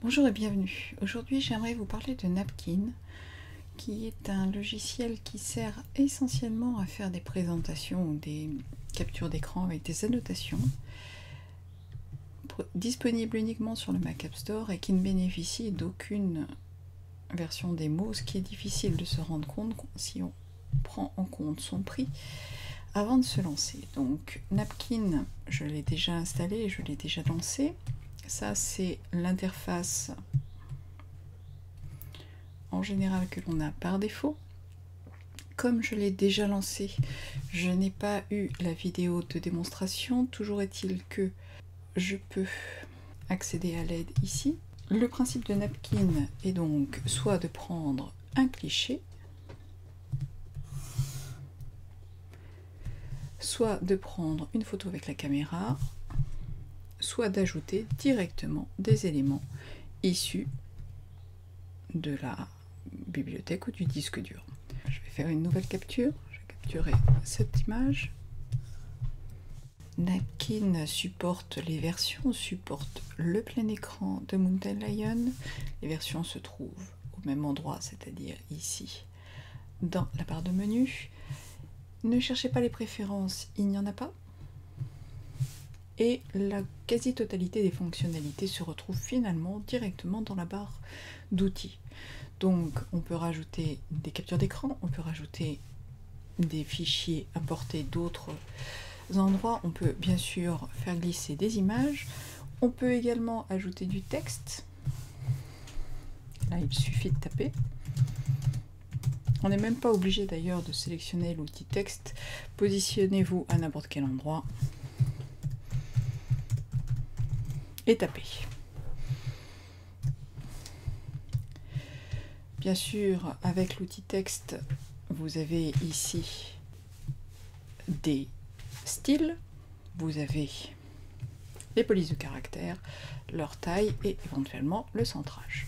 Bonjour et bienvenue. Aujourd'hui, j'aimerais vous parler de Napkin, qui est un logiciel qui sert essentiellement à faire des présentations ou des captures d'écran avec des annotations, disponible uniquement sur le Mac App Store et qui ne bénéficie d'aucune version démo, ce qui est difficile de se rendre compte si on prend en compte son prix avant de se lancer. Donc Napkin, je l'ai déjà installé, je l'ai déjà lancé. Ça, c'est l'interface en général que l'on a par défaut. Comme je l'ai déjà lancé, je n'ai pas eu la vidéo de démonstration. Toujours est-il que je peux accéder à l'aide ici. Le principe de Napkin est donc soit de prendre un cliché, soit de prendre une photo avec la caméra, soit d'ajouter directement des éléments issus de la bibliothèque ou du disque dur. Je vais faire une nouvelle capture. Je vais capturer cette image. Napkin supporte les versions, supporte le plein écran de Mountain Lion. Les versions se trouvent au même endroit, c'est-à-dire ici, dans la barre de menu. Ne cherchez pas les préférences, il n'y en a pas. Et la quasi-totalité des fonctionnalités se retrouve finalement directement dans la barre d'outils. Donc on peut rajouter des captures d'écran, on peut rajouter des fichiers importés d'autres endroits, on peut bien sûr faire glisser des images, on peut également ajouter du texte. Là il suffit de taper. On n'est même pas obligé d'ailleurs de sélectionner l'outil texte, positionnez-vous à n'importe quel endroit et tapez. Bien sûr, avec l'outil texte, vous avez ici des styles, vous avez les polices de caractère, leur taille et éventuellement le centrage.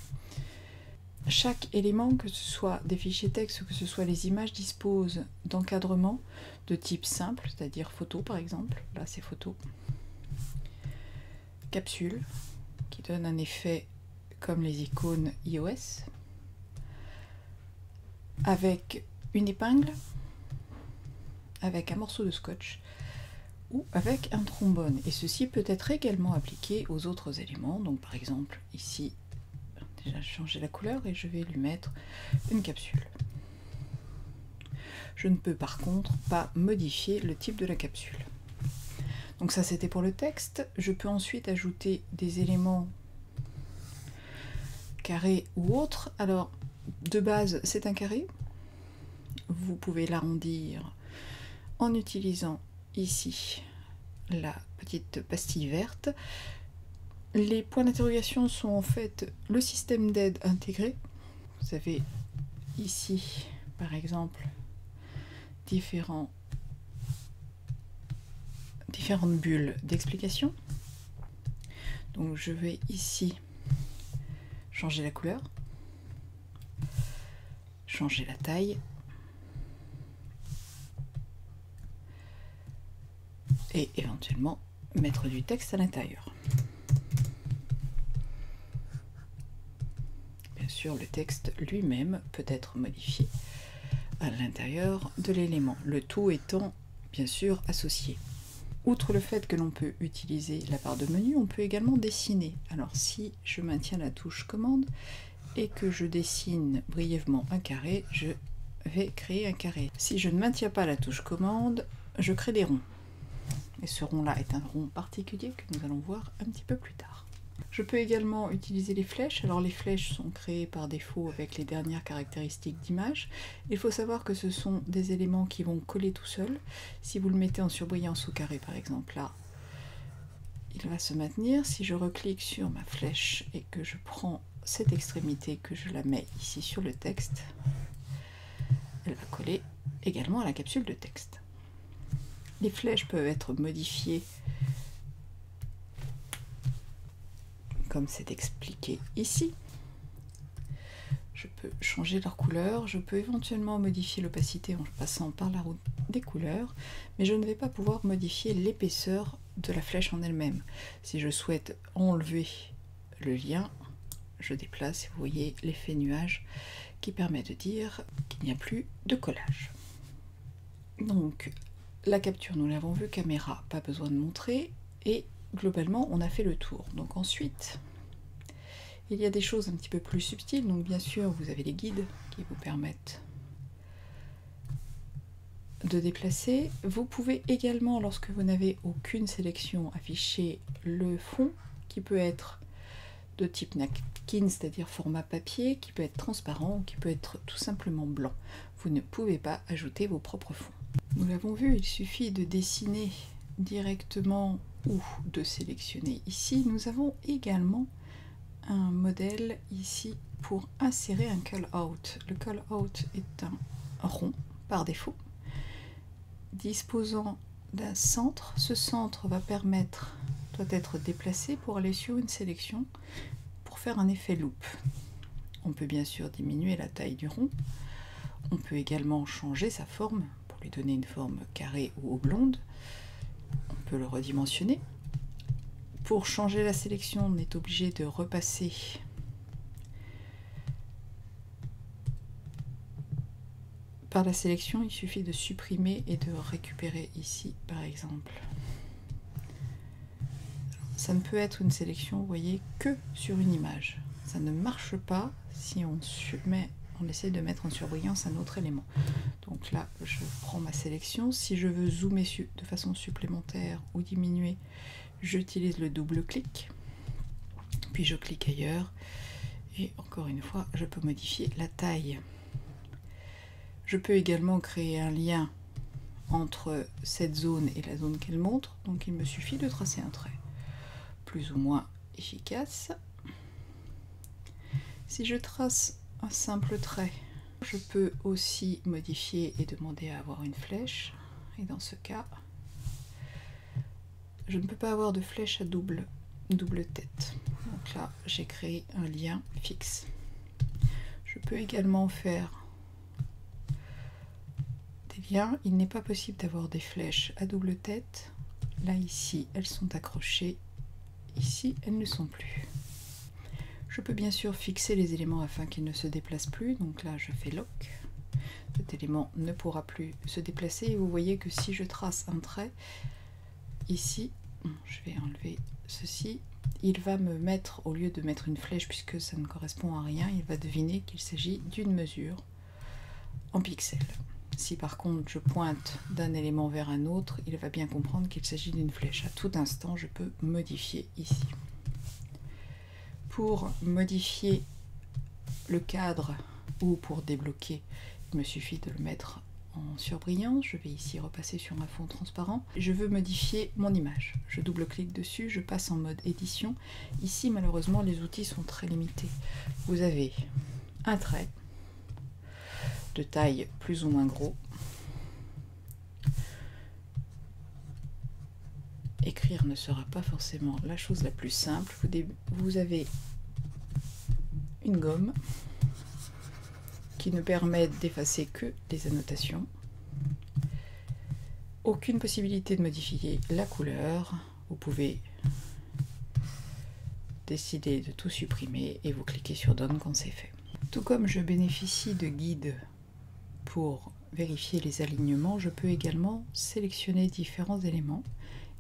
Chaque élément, que ce soit des fichiers texte, que ce soit les images, dispose d'encadrement de type simple, c'est-à-dire photo par exemple, là c'est photo. Capsule, qui donne un effet comme les icônes iOS, avec une épingle, avec un morceau de scotch ou avec un trombone. Et ceci peut être également appliqué aux autres éléments. Donc par exemple ici, déjà changer la couleur et je vais lui mettre une capsule. Je ne peux par contre pas modifier le type de la capsule. Donc ça c'était pour le texte. Je peux ensuite ajouter des éléments carrés ou autres. Alors de base c'est un carré. Vous pouvez l'arrondir en utilisant ici la petite pastille verte. Les points d'interrogation sont en fait le système d'aide intégré. Vous avez ici par exemple différentes bulles d'explication. Donc je vais ici changer la couleur, changer la taille et éventuellement mettre du texte à l'intérieur. Bien sûr, le texte lui-même peut être modifié à l'intérieur de l'élément, le tout étant bien sûr associé. Outre le fait que l'on peut utiliser la barre de menu, on peut également dessiner. Alors si je maintiens la touche commande et que je dessine brièvement un carré, je vais créer un carré. Si je ne maintiens pas la touche commande, je crée des ronds. Et ce rond-là est un rond particulier que nous allons voir un petit peu plus tard. Je peux également utiliser les flèches. Alors les flèches sont créées par défaut avec les dernières caractéristiques d'image. Il faut savoir que ce sont des éléments qui vont coller tout seuls. Si vous le mettez en surbrillance au carré par exemple là, il va se maintenir. Si je reclique sur ma flèche et que je prends cette extrémité, que je la mets ici sur le texte, elle va coller également à la capsule de texte. Les flèches peuvent être modifiées comme c'est expliqué ici. Je peux changer leur couleur, je peux éventuellement modifier l'opacité en passant par la roue des couleurs, mais je ne vais pas pouvoir modifier l'épaisseur de la flèche en elle-même. Si je souhaite enlever le lien, je déplace et vous voyez l'effet nuage qui permet de dire qu'il n'y a plus de collage. Donc la capture, nous l'avons vu, caméra, pas besoin de montrer, et globalement on a fait le tour. Donc ensuite, il y a des choses un petit peu plus subtiles, donc bien sûr vous avez les guides qui vous permettent de déplacer. Vous pouvez également, lorsque vous n'avez aucune sélection, afficher le fond qui peut être de type napkin, c'est-à-dire format papier, qui peut être transparent ou qui peut être tout simplement blanc. Vous ne pouvez pas ajouter vos propres fonds. Nous l'avons vu, il suffit de dessiner directement ou de sélectionner ici. Nous avons également un modèle ici pour insérer un call-out. Le call-out est un rond par défaut, disposant d'un centre. Ce centre doit être déplacé pour aller sur une sélection pour faire un effet loupe. On peut bien sûr diminuer la taille du rond. On peut également changer sa forme pour lui donner une forme carrée ou oblongue. On peut le redimensionner. Pour changer la sélection, on est obligé de repasser par la sélection. Il suffit de supprimer et de récupérer ici, par exemple. Ça ne peut être une sélection, vous voyez, que sur une image. Ça ne marche pas si on essaie de mettre en surbrillance un autre élément. Donc là, je prends ma sélection. Si je veux zoomer de façon supplémentaire ou diminuer, j'utilise le double clic, puis je clique ailleurs, et encore une fois, je peux modifier la taille. Je peux également créer un lien entre cette zone et la zone qu'elle montre, donc il me suffit de tracer un trait, plus ou moins efficace. Si je trace un simple trait, je peux aussi modifier et demander à avoir une flèche, et dans ce cas, je ne peux pas avoir de flèche à double tête. Donc là, j'ai créé un lien fixe. Je peux également faire des liens. Il n'est pas possible d'avoir des flèches à double tête. Là, ici, elles sont accrochées. Ici, elles ne le sont plus. Je peux bien sûr fixer les éléments afin qu'ils ne se déplacent plus. Donc là, je fais lock. Cet élément ne pourra plus se déplacer. Et vous voyez que si je trace un trait, ici, je vais enlever ceci, il va me mettre, au lieu de mettre une flèche puisque ça ne correspond à rien, il va deviner qu'il s'agit d'une mesure en pixels. Si par contre je pointe d'un élément vers un autre, il va bien comprendre qu'il s'agit d'une flèche. À tout instant, je peux modifier ici. Pour modifier le cadre ou pour débloquer, il me suffit de le mettre en surbrillance. Je vais ici repasser sur un fond transparent. Je veux modifier mon image. Je double-clique dessus, je passe en mode édition. Ici, malheureusement, les outils sont très limités. Vous avez un trait de taille plus ou moins gros. Écrire ne sera pas forcément la chose la plus simple. Vous avez une gomme qui ne permet d'effacer que les annotations. Aucune possibilité de modifier la couleur. Vous pouvez décider de tout supprimer et vous cliquez sur Done quand c'est fait. Tout comme je bénéficie de guides pour vérifier les alignements, je peux également sélectionner différents éléments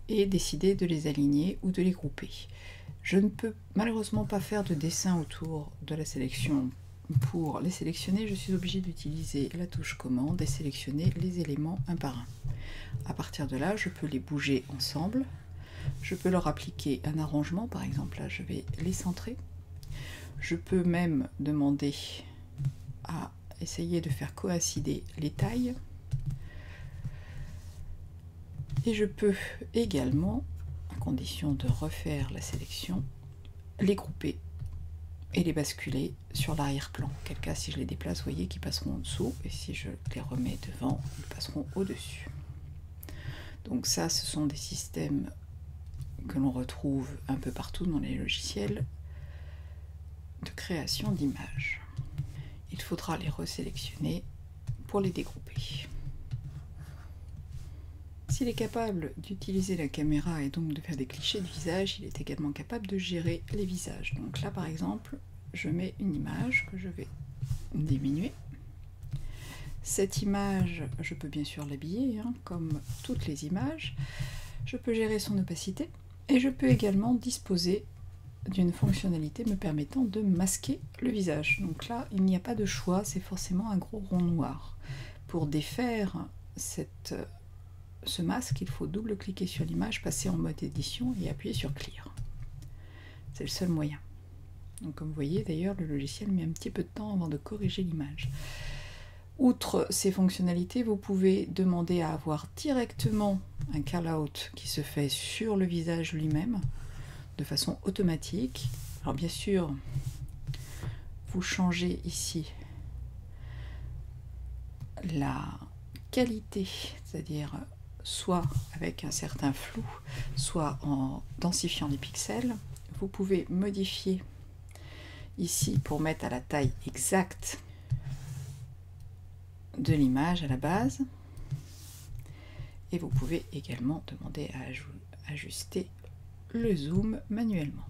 et décider de les aligner ou de les grouper. Je ne peux malheureusement pas faire de dessin autour de la sélection. Pour les sélectionner, je suis obligée d'utiliser la touche commande et sélectionner les éléments un par un. À partir de là, je peux les bouger ensemble. Je peux leur appliquer un arrangement, par exemple là je vais les centrer. Je peux même demander à essayer de faire coïncider les tailles. Et je peux également, à condition de refaire la sélection, les grouper et les basculer sur l'arrière-plan. Quel cas, si je les déplace, vous voyez qu'ils passeront en dessous, et si je les remets devant, ils passeront au-dessus. Donc ça, ce sont des systèmes que l'on retrouve un peu partout dans les logiciels de création d'images. Il faudra les resélectionner pour les dégrouper. S'il est capable d'utiliser la caméra et donc de faire des clichés de visage, il est également capable de gérer les visages. Donc là, par exemple, je mets une image que je vais diminuer. Cette image, je peux bien sûr l'habiller, hein, comme toutes les images. Je peux gérer son opacité et je peux également disposer d'une fonctionnalité me permettant de masquer le visage. Donc là, il n'y a pas de choix, c'est forcément un gros rond noir. Pour défaire ce masque, il faut double-cliquer sur l'image, passer en mode édition et appuyer sur Clear. C'est le seul moyen. Donc comme vous voyez, d'ailleurs, le logiciel met un petit peu de temps avant de corriger l'image. Outre ces fonctionnalités, vous pouvez demander à avoir directement un call-out qui se fait sur le visage lui-même, de façon automatique. Alors bien sûr, vous changez ici la qualité, c'est-à-dire soit avec un certain flou, soit en densifiant les pixels. Vous pouvez modifier ici pour mettre à la taille exacte de l'image à la base. Et vous pouvez également demander à ajuster le zoom manuellement.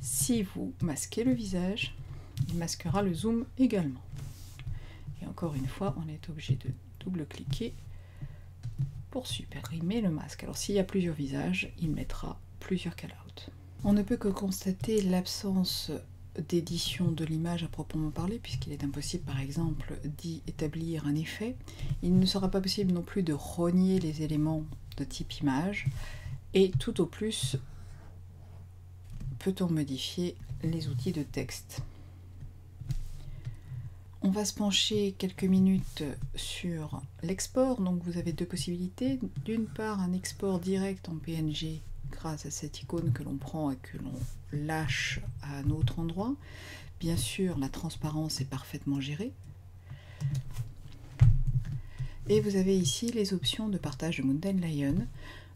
Si vous masquez le visage, il masquera le zoom également. Et encore une fois, on est obligé de double-cliquer pour supprimer le masque. Alors s'il y a plusieurs visages, il mettra plusieurs call-outs. On ne peut que constater l'absence d'édition de l'image à proprement parler, puisqu'il est impossible par exemple d'y établir un effet. Il ne sera pas possible non plus de rogner les éléments de type image, et tout au plus peut-on modifier les outils de texte. On va se pencher quelques minutes sur l'export. Donc vous avez deux possibilités. D'une part, un export direct en PNG grâce à cette icône que l'on prend et que l'on lâche à un autre endroit. Bien sûr, la transparence est parfaitement gérée. Et vous avez ici les options de partage de Mountain Lion,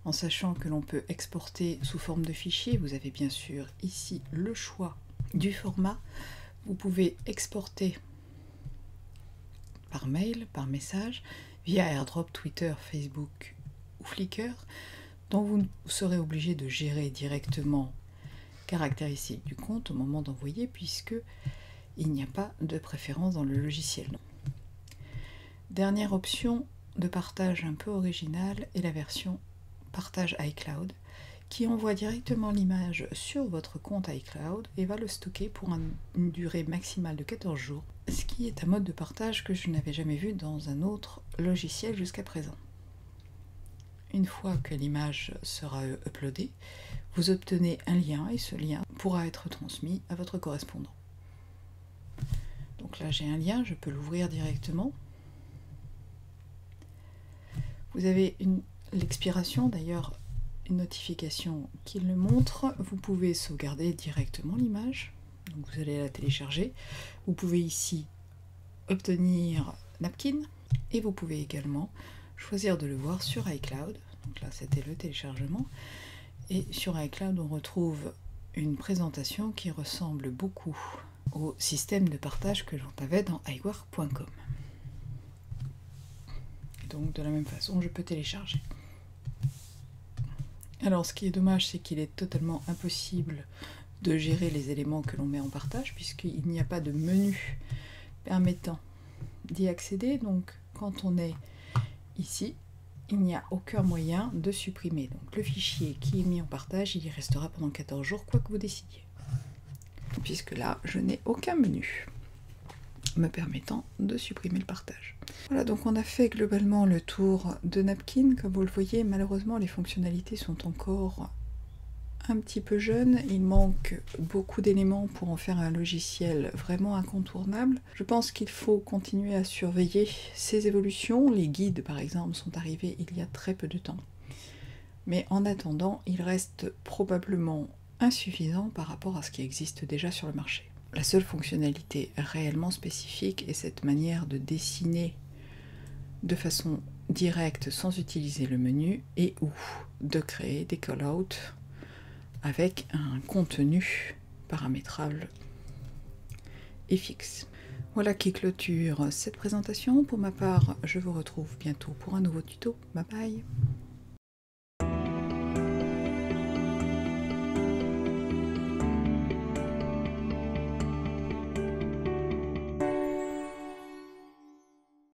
en sachant que l'on peut exporter sous forme de fichier. Vous avez bien sûr ici le choix du format. Vous pouvez exporter par mail, par message, via AirDrop, Twitter, Facebook ou Flickr, dont vous serez obligé de gérer directement caractéristiques du compte au moment d'envoyer, puisque il n'y a pas de préférence dans le logiciel. Dernière option de partage un peu originale est la version partage iCloud, qui envoie directement l'image sur votre compte iCloud et va le stocker pour une durée maximale de 14 jours, ce qui est un mode de partage que je n'avais jamais vu dans un autre logiciel jusqu'à présent. Une fois que l'image sera uploadée, vous obtenez un lien et ce lien pourra être transmis à votre correspondant. Donc là j'ai un lien, je peux l'ouvrir directement. Vous avez l'expiration, d'ailleurs une notification qui le montre. Vous pouvez sauvegarder directement l'image, donc vous allez la télécharger. Vous pouvez ici obtenir Napkin et vous pouvez également choisir de le voir sur iCloud. Donc là c'était le téléchargement, et sur iCloud on retrouve une présentation qui ressemble beaucoup au système de partage que j'en avais dans iWork.com. Donc de la même façon je peux télécharger. Alors ce qui est dommage, c'est qu'il est totalement impossible de gérer les éléments que l'on met en partage, puisqu'il n'y a pas de menu permettant d'y accéder. Donc quand on est ici, il n'y a aucun moyen de supprimer. Donc le fichier qui est mis en partage, il y restera pendant 14 jours, quoi que vous décidiez. Puisque là, je n'ai aucun menu me permettant de supprimer le partage. Voilà, donc on a fait globalement le tour de Napkin. Comme vous le voyez, malheureusement les fonctionnalités sont encore un petit peu jeune, il manque beaucoup d'éléments pour en faire un logiciel vraiment incontournable. Je pense qu'il faut continuer à surveiller ses évolutions. Les guides, par exemple, sont arrivés il y a très peu de temps. Mais en attendant, il reste probablement insuffisant par rapport à ce qui existe déjà sur le marché. La seule fonctionnalité réellement spécifique est cette manière de dessiner de façon directe sans utiliser le menu et ou de créer des call-outs avec un contenu paramétrable et fixe. Voilà qui clôture cette présentation. Pour ma part, je vous retrouve bientôt pour un nouveau tuto. Bye bye!